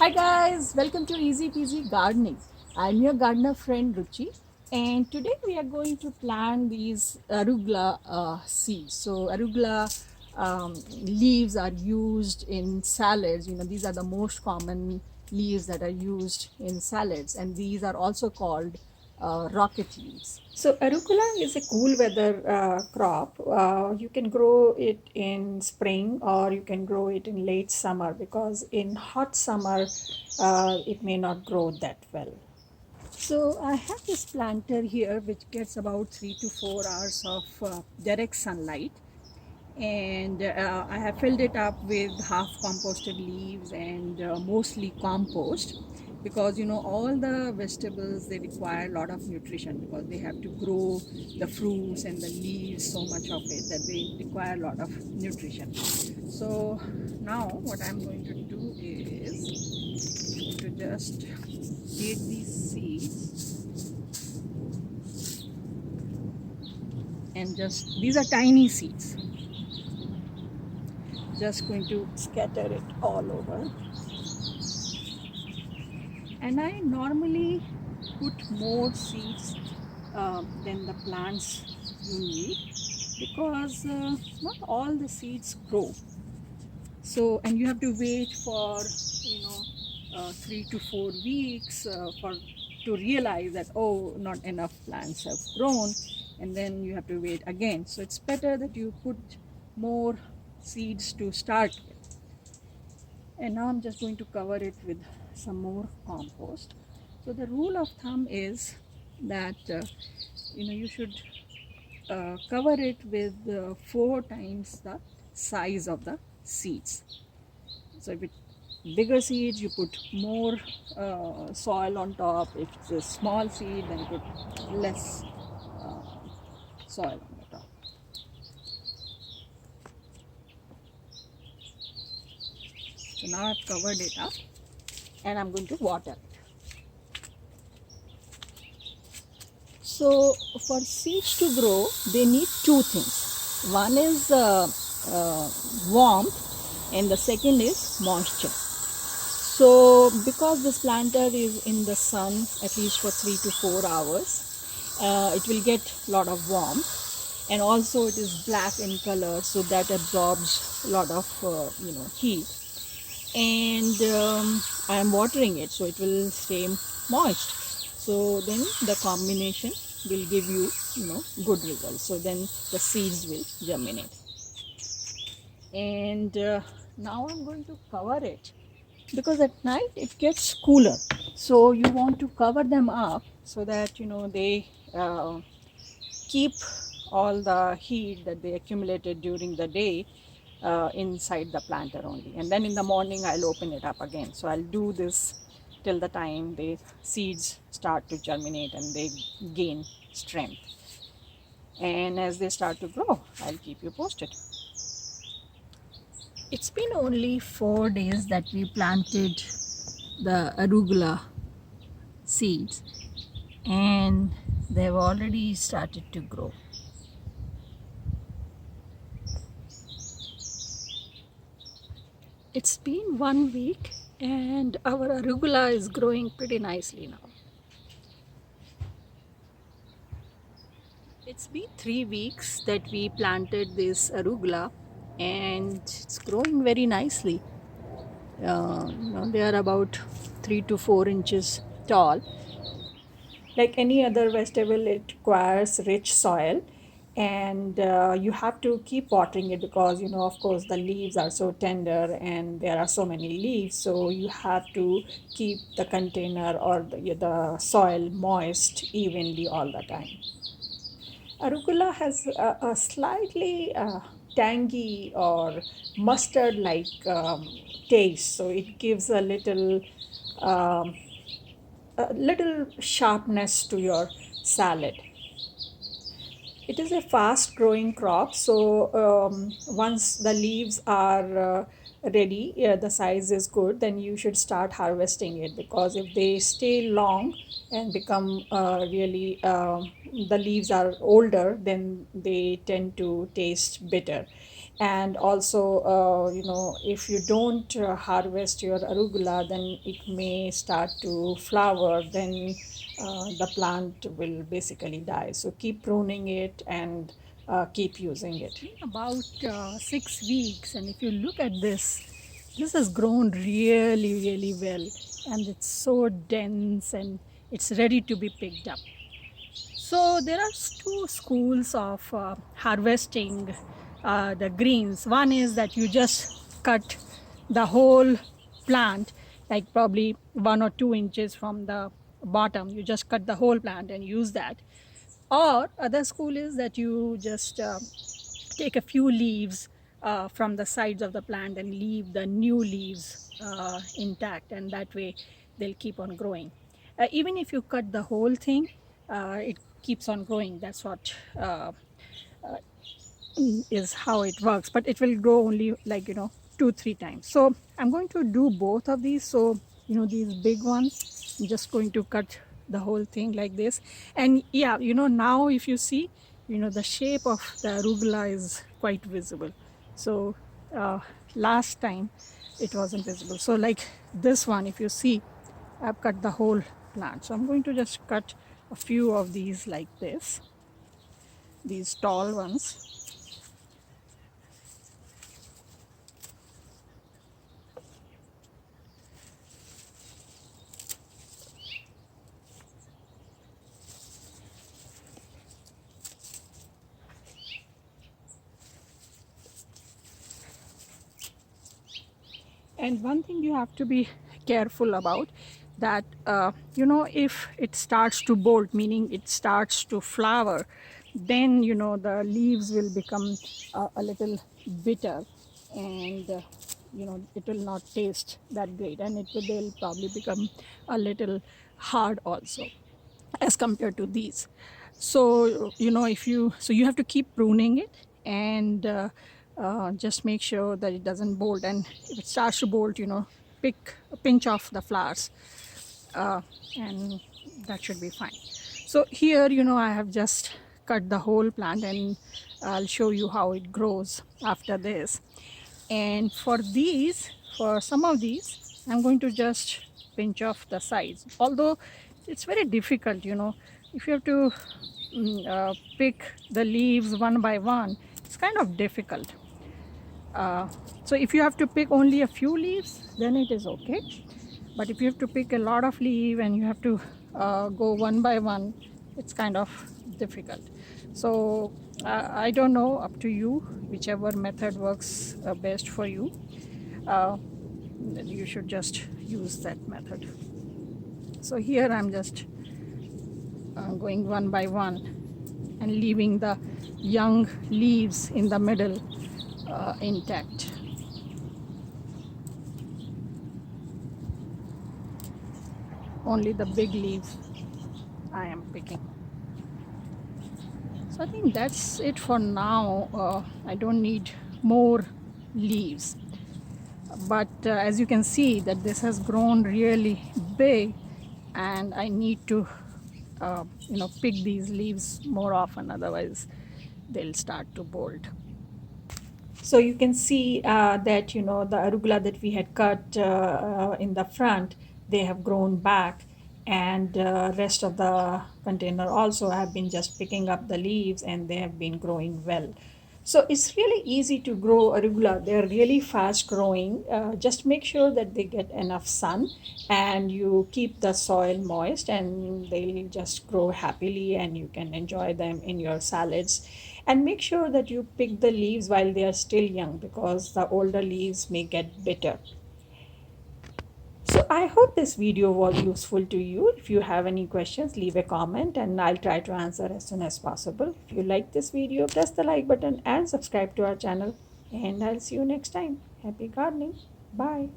Hi guys, welcome to Easy Peasy Gardening. I'm your gardener friend Ruchi, and today we are going to plant these arugula seeds. So arugula leaves are used in salads. These are the most common leaves that are used in salads, and these are also called rocket leaves. So arugula is a cool weather crop. You can grow it in spring or you can grow it in late summer because in hot summer it may not grow that well. So I have this planter here which gets about 3 to 4 hours of direct sunlight, and I have filled it up with half composted leaves and mostly compost, because all the vegetables, they require a lot of nutrition because they have to grow the fruits and the leaves, so much of it that they require a lot of nutrition. So now what I'm going to do is to just take these seeds and just, these are tiny seeds, just going to scatter it all over. And I normally put more seeds than the plants you need, because not all the seeds grow. So, and you have to wait for 3 to 4 weeks for to realize that, oh, not enough plants have grown, and then you have to wait again. So it's better that you put more seeds to start with. And now I'm just going to cover it with some more compost. So the rule of thumb is that you should cover it with 4 times the size of the seeds. So if it's bigger seeds, you put more soil on top. If it's a small seed, then put less soil on the top. So now I've covered it up and I'm going to water it. So for seeds to grow, they need two things. One is warmth, and the second is moisture. So because this planter is in the sun at least for 3 to 4 hours, it will get a lot of warmth, and also it is black in color, so that absorbs a lot of heat. And I am watering it, so it will stay moist. So then the combination will give you good results. So then the seeds will germinate. And now I'm going to cover it, because at night it gets cooler. So you want to cover them up so that they keep all the heat that they accumulated during the day inside the planter only, and then in the morning I'll open it up again. So I'll do this till the time the seeds start to germinate and they gain strength, and as they start to grow, I'll keep you posted. It's been only 4 days that we planted the arugula seeds, and they've already started to grow. It's been 1 week and our arugula is growing pretty nicely now. It's been 3 weeks that we planted this arugula, and it's growing very nicely. They are about 3 to 4 inches tall. Like any other vegetable, it requires rich soil, and you have to keep watering it because of course the leaves are so tender and there are so many leaves, so you have to keep the container or the soil moist evenly all the time. Arugula has a slightly tangy or mustard like taste, so it gives um, a little sharpness to your salad. It is a fast growing crop, so once the leaves are ready, the size is good, then you should start harvesting it, because if they stay long and become really, the leaves are older, then they tend to taste bitter. And also, if you don't harvest your arugula, then it may start to flower, then the plant will basically die. So keep pruning it and keep using it. About 6 weeks, and if you look at this has grown really, really well, and it's so dense and it's ready to be picked up. So there are two schools of harvesting the greens. One is that you just cut the whole plant, like probably 1 or 2 inches from the bottom. You just cut the whole plant and use that. Or other school is that you just take a few leaves from the sides of the plant and leave the new leaves intact, and that way they'll keep on growing. Even if you cut the whole thing, it keeps on growing. That's what is how it works, but it will grow only, like, 2-3 times. So I'm going to do both of these. So these big ones, I'm just going to cut the whole thing like this. And yeah, now if you see, the shape of the arugula is quite visible. So uh, last time it wasn't visible. So like this one, if you see, I've cut the whole plant. So I'm going to just cut a few of these like this, these tall ones. And one thing you have to be careful about, that if it starts to bolt, meaning it starts to flower, then the leaves will become a little bitter, and it will not taste that great, and they'll probably become a little hard also as compared to these. So if you so you have to keep pruning it, and just make sure that it doesn't bolt. And if it starts to bolt, pick a pinch off the flowers, uh, and that should be fine. So here, I have just cut the whole plant, and I'll show you how it grows after this. And for some of these, I'm going to just pinch off the sides, although it's very difficult, if you have to pick the leaves one by one, it's kind of difficult. uh, so if you have to pick only a few leaves, then it is okay. But if you have to pick a lot of leaves and you have to go one by one, it's kind of difficult. So I don't know, up to you, whichever method works best for you. Then you should just use that method. So here I'm just going one by one and leaving the young leaves in the middle intact. Only the big leaves I am picking. So I think that's it for now. I don't need more leaves. But as you can see, that this has grown really big, and I need to pick these leaves more often, otherwise they'll start to bolt. So you can see that the arugula that we had cut in the front, they have grown back, and rest of the container also have been just picking up the leaves, and they have been growing well. So it's really easy to grow arugula. They're really fast growing. Just make sure that they get enough sun, and you keep the soil moist, and they'll just grow happily, and you can enjoy them in your salads. And make sure that you pick the leaves while they are still young, because the older leaves may get bitter. So I hope this video was useful to you. If you have any questions, leave a comment and I'll try to answer as soon as possible. If you like this video, press the like button and subscribe to our channel. And I'll see you next time. Happy gardening. Bye.